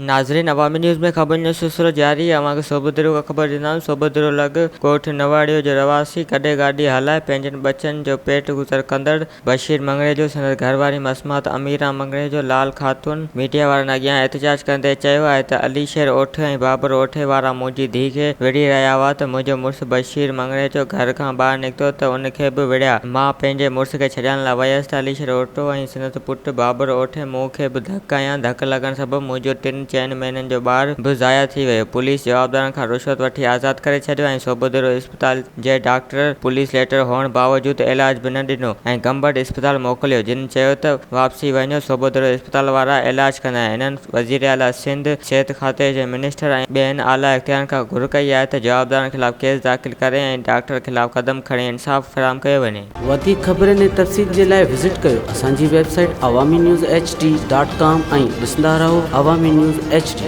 नाज़रीन, अवामी न्यूज़ में खबर जो सिलसिलो जारी है। अवां खे सौभودीरो का खबर ॾींदा। सौभودीरो लॻ कोठ नवाड़ो जो रवासी कॾहिं गाॾी हलाए पंहिंजनि बचनि जो पेट गुज़र कंदड़ बशीर मङणेजो, संदस घरवारी مسمات اميران مڱڻيجو लाल خاتون मीडिया वारनि अॻियां एहतजाज कंदे चयो आहे त अलीशेर ओठ ऐं बाबर ओठे वारा मुंहिंजी धीउ खे विढ़ी रहिया हुआ त मुंहिंजो मुड़ुसु बशीर मङणेजो घर खां ॿाहिरि निकितो त उन खे बि विढ़िया। मां पंहिंजे मुड़ुस खे छॾण लाइ वयसि त अलीशेर ओठो ऐं संदसि पुटु बाबर ओठे मूं खे बि धकु हयां। धकु लॻण सबबि मुंहिंजो 3 महीननि जो ॿारु बि ज़ाया थी वियो। पुलिस जवाबदारनि खां रिश्वत वठी आज़ादु करे छॾियो ऐं सौभوديرو इस्पताल जे डॉक्टर पुलिस लेटर हुअण बावजूदि इलाज बि न ॾिनो ऐं गंबड़ इस्पताल मोकिलियो, जिन चयो त वापसी वञो। सौभوديرو इस्पताल वारा इलाज कंदा। हिननि वज़ीर आला सिंध, सिहत खाते जे मिनिस्टर ऐं ॿियनि आला इख़्तियारनि खां घुर कई आहे त जवाबदारनि ख़िलाफ़ केस दाख़िल करे ऐं डॉक्टर ख़िलाफ़ क़दम खणी इंसाफ़ फ़राहम कयो वञे। वधीक ख़बरनि ऐं तफ़सील जे लाइ विज़िट कयो असांजी वेबसाइट awamiNewsHD.com ऐं ॾिसंदा रहो अवामी न्यूज़ HD।